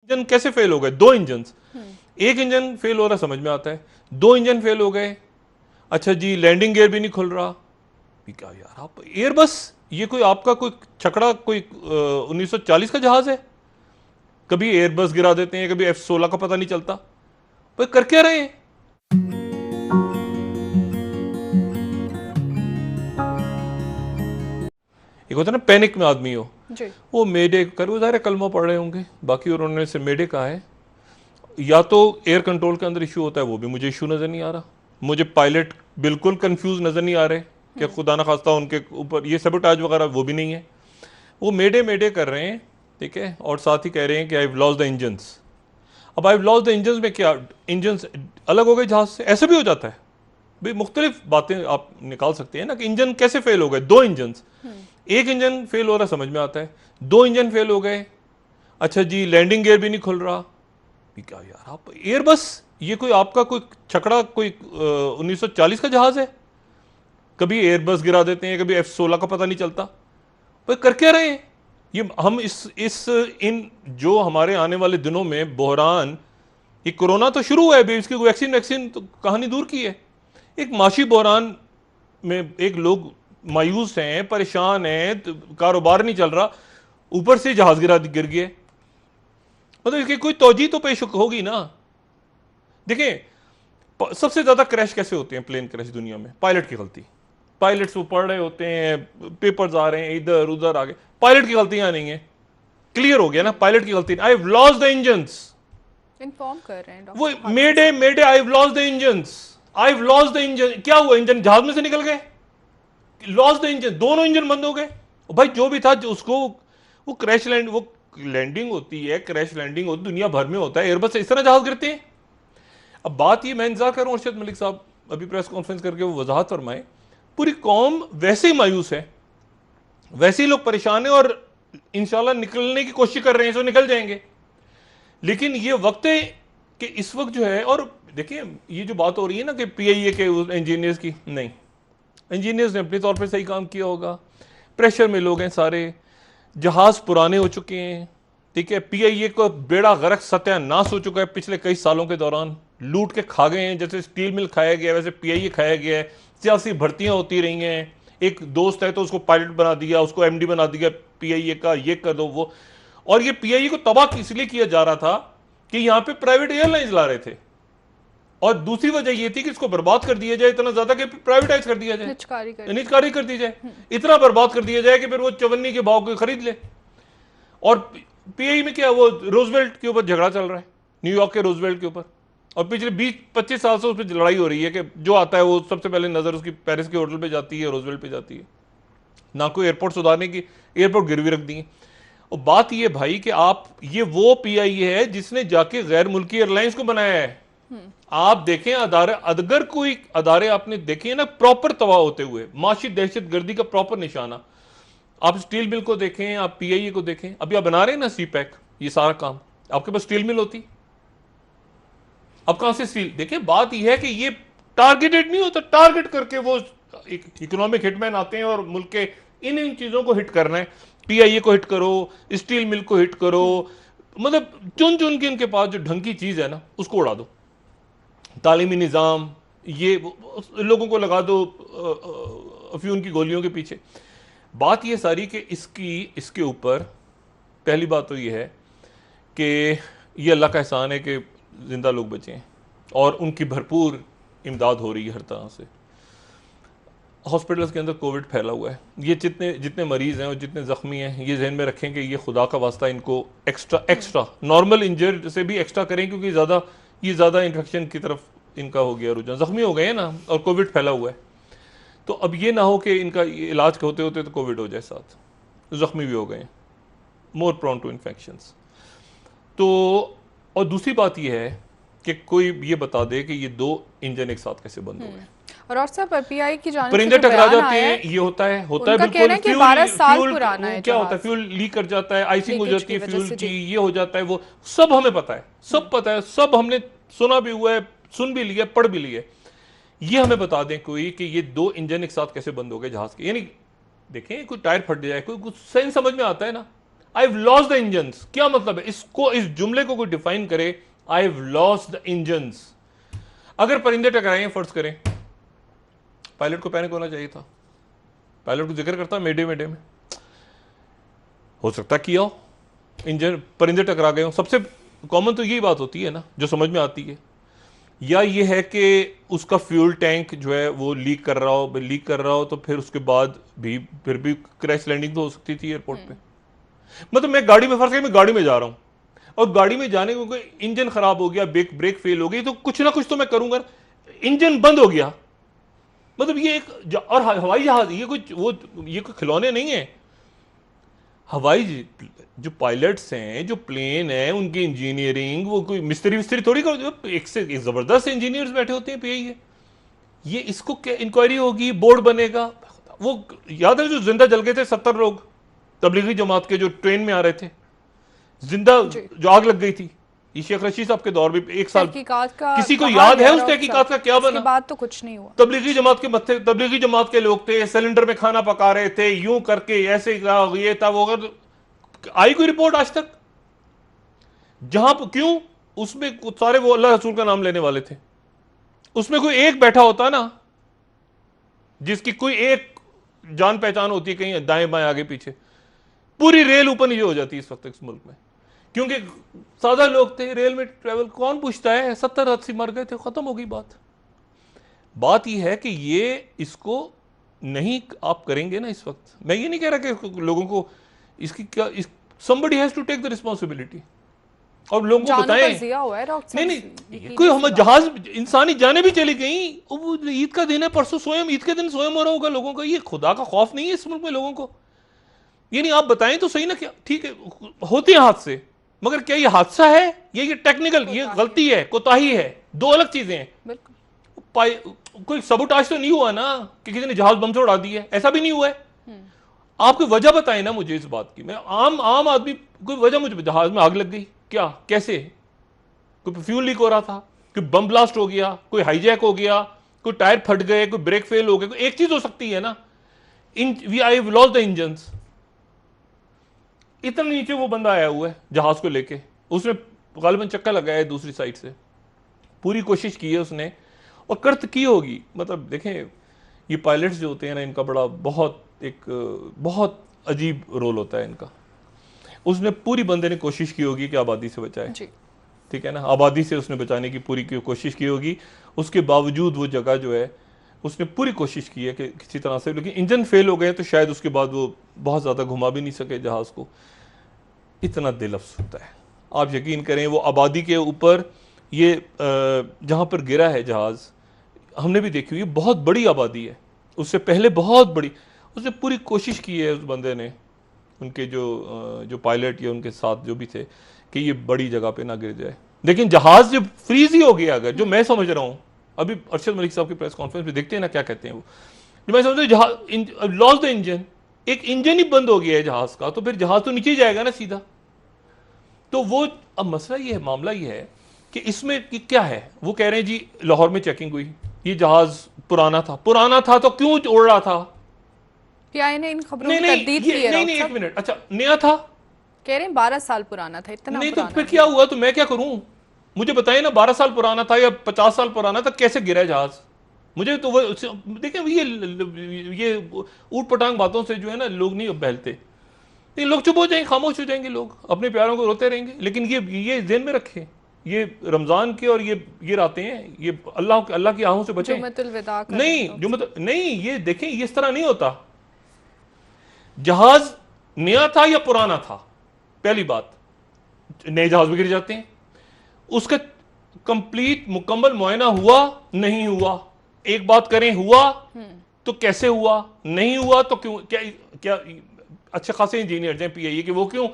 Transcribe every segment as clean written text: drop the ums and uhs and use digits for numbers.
Engine कैसे fail हो गए? दो इंजन, एक इंजन फेल हो रहा समझ में आता है, दो इंजन फेल हो गए, अच्छा जी लैंडिंग गियर भी नहीं खुल रहा। क्या यार आप एयरबस, ये कोई आपका कोई छकड़ा कोई 1940 का जहाज है? कभी एयरबस गिरा देते हैं, कभी F-16 का पता नहीं चलता। भाई कर क्या रहे हैं? एक होता है ना पैनिक में आदमी हो जी। वो मेडे कर, वो ज़ाहिर कलमा पढ़ रहे होंगे, बाकी उन्होंने से मेडे कहा है। या तो एयर कंट्रोल के अंदर इशू होता है, वो भी मुझे इशू नज़र नहीं आ रहा। मुझे पायलट बिल्कुल कंफ्यूज नज़र नहीं आ रहे कि खुदा ना खास्ता उनके ऊपर ये सबोटाज वगैरह वो भी नहीं है। वो मेडे मेडे कर रहे हैं, ठीक है, और साथ ही कह रहे हैं कि I have lost the engines. अब I have lost the engines में क्या, इंजन्स अलग हो गए जहाज से? ऐसे भी हो जाता है भाई, मुख्तलिफ बातें आप निकाल सकते हैं ना कि इंजन कैसे फेल हो गए? दो इंजन, एक इंजन फेल हो रहा समझ में आता है, दो इंजन फेल हो गए, अच्छा जी लैंडिंग गियर भी नहीं खुल रहा। क्या यार आप एयरबस, ये कोई आपका कोई छकड़ा कोई 1940 का जहाज है? कभी एयरबस गिरा देते हैं, कभी F-16 का पता नहीं चलता। भाई कर क्या रहे हैं? ये हम इस इन जो हमारे आने वाले दिनों में बहरान, ये कोरोना तो शुरू हुआ है, इसकी वैक्सीन वैक्सीन तो कहानी दूर की है। एक माशी बहरान में एक लोग मायूस हैं, परेशान हैं, तो कारोबार नहीं चल रहा, ऊपर से जहाज गिर गए। मतलब इसकी कोई तौजी तो पेश होगी ना। देखिए सबसे ज्यादा क्रैश कैसे होते हैं, प्लेन क्रैश दुनिया में? पायलट की गलती। पायलट्स वो पढ़ रहे होते हैं, पेपर्स आ रहे हैं इधर उधर आगे, पायलट की गलतियां नहीं है, क्लियर हो गया ना, पायलट की गलती। आई have lost the engines, inform कर रहे हैं वो doctor. Mayday mayday, I have lost the engines, I have lost the engine. क्या हुआ? इंजन जहाज में से निकल गए, लॉस्ट द इंजन, दोनों इंजन बंद हो गए। भाई जो भी था जो उसको, वो क्रैश लैंड, वो लैंडिंग होती है, क्रैश लैंडिंग होती दुनिया भर में होता है, एयरबस से इस तरह जहाज गिरते हैं। अब बात ये, मैं इंतजार कर रहा हूँ अरशद मलिक साहब अभी प्रेस कॉन्फ्रेंस करके वो वजाहत फरमाए। पूरी कौम वैसे ही मायूस है, वैसे ही लोग परेशान हैं, और इंशाल्लाह निकलने की कोशिश कर रहे हैं, सो निकल जाएंगे। लेकिन ये वक्त है कि इस वक्त जो है, और देखिए ये जो बात हो रही है ना कि PIA के इंजीनियर्स की, नहीं, इंजीनियर्स ने अपने तौर पे सही काम किया होगा, प्रेशर में लोग हैं सारे, जहाज पुराने हो चुके हैं, ठीक है, PIA को बेड़ा गर्क सत्यानाश हो चुका है पिछले कई सालों के दौरान, लूट के खा गए हैं। जैसे स्टील मिल खाया गया वैसे PIA खाया गया है, सियासी भर्तियां होती रही हैं, एक दोस्त है तो उसको पायलट बना दिया, उसको MD बना दिया PIA का, ये कर दो वो। और ये PIA को तबाह इसलिए किया जा रहा था कि यहां पे प्राइवेट एयरलाइंस ला रहे थे, और दूसरी वजह यह थी कि इसको बर्बाद कर दिया जाए इतना ज्यादा कि प्राइवेटाइज कर दिया जाए, निजकारी कर दी जाए, इतना बर्बाद कर दिया जाए कि फिर वो चवन्नी के भाव को खरीद ले। और PIA में क्या, वो रोजवेल्ट के ऊपर झगड़ा चल रहा है, न्यूयॉर्क के रोजवेल्ट के ऊपर, और पिछले 20-25 साल से उस पर लड़ाई हो रही है कि जो आता है वो सबसे पहले नजर उसकी पेरिस के होटल पे जाती है, रोजवेल्ट पे जाती है। ना कोई एयरपोर्ट सुधारने की, एयरपोर्ट गिरवी रख दी। और बात यह भाई कि आप, ये वो PIA है जिसने जाके गैर मुल्की एयरलाइंस को बनाया है। आप देखें अदारे, अगर कोई अदारे आपने देखे ना प्रॉपर तबाह होते हुए, माशी दहशतगर्दी का प्रॉपर निशाना। आप स्टील मिल को देखें, आप PIA को देखें, अभी आप बना रहे हैं ना CPEC, ये सारा काम, आपके पास स्टील मिल होती, अब कहां से स्टील? देखिए बात यह है कि ये टारगेटेड नहीं होता, टारगेट करके वो एक इकोनॉमिक हिटमैन आते हैं और मुल्क के इन चीजों को हिट करना है। PIA को हिट करो, स्टील मिल को हिट करो, मतलब चुन चुन के इनके पास जो ढंग की चीज है ना उसको उड़ा दो। तालीमी निज़ाम, ये लोगों को लगा दो अफ्यून की गोलियों के पीछे। बात ये सारी कि इसके ऊपर पहली बात तो ये है कि ये अल्लाह का एहसान है कि जिंदा लोग बचे हैं, और उनकी भरपूर इमदाद हो रही है हर तरह से। हॉस्पिटल्स के अंदर कोविड फैला हुआ है, ये जितने मरीज हैं और जितने जख्मी हैं, ये जहन में रखें कि ये खुदा का वास्ता इनको एक्स्ट्रा नॉर्मल इंजर्ड से भी एक्स्ट्रा करें, क्योंकि ये ज़्यादा इन्फेक्शन की तरफ इनका हो गया रुझान, जख्मी हो गए हैं ना, और कोविड फैला हुआ है। तो अब ये ना हो कि इनका इलाज होते होते तो कोविड हो जाए, साथ जख्मी भी हो गए, मोर प्रोन टू इन्फेक्शंस। तो और दूसरी बात ये है कि कोई ये बता दे कि ये दो इंजन एक साथ कैसे बंद हो गए। और सब PI की जानिब से परिंदे जो टकरा बयान जाते आया हैं, ये होता है उनका बिल्कुल। कहना है कि 12 साल पुराना है क्या होता है, जहाज। फ्यूल लीक कर जाता है, आइसिंग हो लीकेज जाती है की वजह फ्यूल से, की, जी। ये हो जाता है, वो सब हमें पता है, सब पता है, सब हमने सुना भी हुआ है, सुन भी लिया, पढ़ भी लिया। ये हमें बता दें कोई कि ये दो इंजन एक साथ कैसे बंद हो गए जहाज के। यानी देखें कोई टायर फट जाए, कोई कुछ सही समझ में आता है ना, आई हैव लॉस्ट द इंजन्स, क्या मतलब है इसको, इस जुमले को कोई डिफाइन करे, आई हैव लॉस्ट द इंजन्स। अगर परिंदे टकराए, फर्ज करें, पायलट को पैनिक होना चाहिए था, पायलट को जिक्र करता मेडे मेडे में, हो सकता किया हो, इंजन परिंदे टकरा गए हो, सबसे कॉमन तो यही बात होती है ना जो समझ में आती है। या ये है कि उसका फ्यूल टैंक जो है वो लीक कर रहा हो तो फिर उसके बाद भी फिर भी क्रैश लैंडिंग तो हो सकती थी एयरपोर्ट पे। मतलब मैं गाड़ी में, फर्ज करें मैं गाड़ी में जा रहा हूं और गाड़ी में जाने को इंजन खराब हो गया, ब्रेक फेल हो गई, तो कुछ ना कुछ तो मैं करूंगा, इंजन बंद हो गया, मतलब ये एक, और हवाई जहाज ये कोई खिलौने नहीं है। हवाई जो पायलट्स हैं, जो प्लेन है, उनकी इंजीनियरिंग, वो कोई मिस्त्री विस्त्री थोड़ी कर, एक से एक जबरदस्त इंजीनियर्स बैठे होते हैं पे। ये इसको क्या इंक्वायरी होगी, बोर्ड बनेगा। वो याद है जो जिंदा जल गए थे 70 लोग तबलीगी जमात के, जो ट्रेन में आ रहे थे, जिंदा जो आग लग गई थी, ये शेख रशीद साहब के दौर में 1 साल, किसी को याद है उस तहकीकात का क्या बना? बात तो कुछ नहीं हुआ। तबलीगी जमात के मत्थे, तबलीगी जमात के लोग थे, सिलेंडर में खाना पका रहे थे, यूं करके ऐसे ये था वो, अगर आई कोई रिपोर्ट आज तक? जहां पर क्यों उसमें सारे वो अल्लाह रसूल का नाम लेने वाले थे, उसमें कोई एक बैठा होता ना जिसकी कोई एक जान पहचान होती है कहीं दाएं बाएं आगे पीछे, पूरी रेल ऊपर नीचे हो जाती है इस वक्त इस मुल्क में। क्योंकि सादा लोग थे, रेल में ट्रेवल कौन पूछता है, 70-80 मर गए थे, खत्म हो गई बात। बात यह है कि ये इसको नहीं आप करेंगे ना इस वक्त। मैं ये नहीं कह रहा कि लोगों को इसकी क्या, somebody has to take the responsibility, और लोगों को बताएं। नहीं कोई हम जहाज, इंसानी जाने भी चली गई, वो ईद का दिन है, परसों स्वयं ईद के दिन स्वयं हो रहा होगा लोगों का, ये खुदा का खौफ नहीं है इस मुल्क में लोगों को? ये नहीं आप बताएं तो सही ना, क्या ठीक है होते हैं हादसे, मगर क्या ये हादसा है, ये टेक्निकल, ये गलती है, कोताही है, दो अलग चीजें हैं। कोई सबोटाज तो नहीं हुआ ना कि किसी ने जहाज बम से उड़ा दी है, ऐसा भी नहीं हुआ है। आप कोई वजह बताएं ना मुझे इस बात की, मैं आम आदमी, कोई वजह मुझे, जहाज में आग लग गई क्या, कैसे, कोई फ्यूल लीक हो रहा था, कोई बम ब्लास्ट हो गया, कोई हाईजैक हो गया, कोई टायर फट गए, कोई ब्रेक फेल हो गए, कोई एक चीज हो सकती है ना। आई हैव लॉस्ट द इंजन्स, इतना नीचे वो बंदा आया हुआ है जहाज को लेके, उसने गालिबन चक्का लगाया है दूसरी साइड से, पूरी कोशिश की है उसने, और करत की होगी। मतलब देखें ये पायलट्स जो होते हैं ना, इनका बड़ा बहुत अजीब रोल होता है इनका। उसने पूरी बंदे ने कोशिश की होगी कि आबादी से बचाए, ठीक है ना, आबादी से उसने बचाने की पूरी कोशिश की होगी, उसके बावजूद वो जगह जो है उसने पूरी कोशिश की है कि किसी तरह से, लेकिन इंजन फेल हो गए तो शायद उसके बाद वो बहुत ज़्यादा घुमा भी नहीं सके जहाज़ को। इतना दिल अफसोस होता है, आप यकीन करें, वो आबादी के ऊपर ये जहाँ पर गिरा है जहाज़, हमने भी देखी हुई, बहुत बड़ी आबादी है, उससे पहले बहुत बड़ी, उसने पूरी कोशिश की है उस बंदे ने, उनके जो पायलट या उनके साथ जो भी थे, कि ये बड़ी जगह पे ना गिर जाए। लेकिन जहाज़ जब फ्रीज ही हो गया, अगर जो मैं समझ रहा हूँ, अभी अरशद मलिक साहब की प्रेस कॉन्फ्रेंस में देखते हैं ना क्या कहते हैं वो, जो मैं समझता हूँ जहाज लॉस द इंजन, एक इंजन ही बंद हो गया है जहाज का, तो फिर जहाज तो नीचे जाएगा ना सीधा। तो वो अब मसला ये है, मामला ये है कि इसमें कि क्या है, वो कह रहे हैं जी लाहौर में चेकिंग हुई, ये जहाज पुराना था तो क्यों उड़ रहा था? पीआई ने इन खबरों में तर्दीद की है। नहीं, एक मिनट, अच्छा नया था, कह रहे हैं 12 साल पुराना था, इतना नहीं तो फिर क्या हुआ? तो मैं क्या करूं, मुझे बताइए ना, 12 साल पुराना था या 50 साल पुराना था, कैसे गिरा जहाज? मुझे तो वो देखें, ये ऊट पटांग बातों से जो है ना लोग नहीं बहलते, ये लोग चुप हो जाएंगे, खामोश हो जाएंगे, लोग अपने प्यारों को रोते रहेंगे। लेकिन ये ज़हन में रखें, ये रमजान के और ये रातें हैं, ये अल्लाह की आहों से बचें। नहीं, ये देखें, ये इस तरह नहीं होता। जहाज नया था या पुराना था, पहली बात, नए जहाज भी गिर जाते हैं, उसका कंप्लीट मुकम्मल मुआयना हुआ नहीं हुआ, एक बात करें, हुआ तो कैसे हुआ, नहीं हुआ तो क्यों, क्या अच्छे खासे इंजीनियर हैं पीआईए के, वो क्यों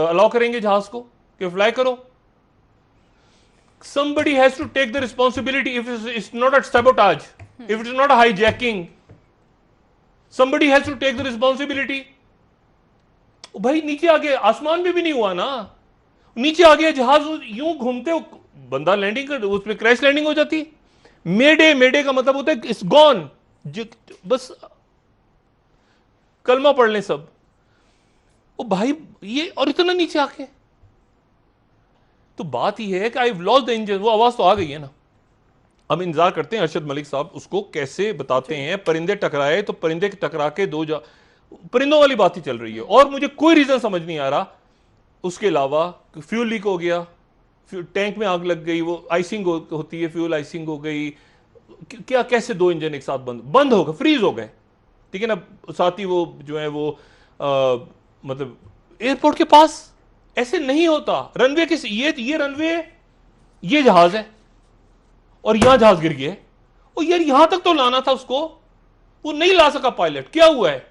अलाउ करेंगे जहाज को कि फ्लाई करो? somebody has to take the responsibility if it's not a sabotage, if it's not a hijacking, somebody has to take the responsibility. भाई नीचे आ गया, आसमान में भी नहीं हुआ ना, नीचे आ गया जहाज, यूं घूमते बंदा लैंडिंग कर, उस पर क्रैश लैंडिंग हो जाती। मेडे का मतलब होता है इट्स गॉन, बस कलमा पढ़ लें सब। ओ भाई ये, और इतना नीचे आके, तो बात ये है कि आई लॉस्ट द इंजन, वो आवाज तो आ गई है ना। अब इंतजार करते हैं अरशद मलिक साहब उसको कैसे बताते हैं। परिंदे टकराए तो परिंदे के टकरा के परिंदों वाली बात ही चल रही है, और मुझे कोई रीजन समझ नहीं आ रहा उसके अलावा। फ्यूल लीक हो गया, टैंक में आग लग गई, वो आइसिंग होती है, फ्यूल आइसिंग हो गई, क्या कैसे दो इंजन एक साथ बंद हो गए, फ्रीज हो गए, ठीक है ना। साथ ही वो जो है वो मतलब एयरपोर्ट के पास ऐसे नहीं होता। रनवे के ये रनवे, ये जहाज है और यहां जहाज गिर गया, और यार यहां तक तो लाना था उसको, वो नहीं ला सका पायलट, क्या हुआ है?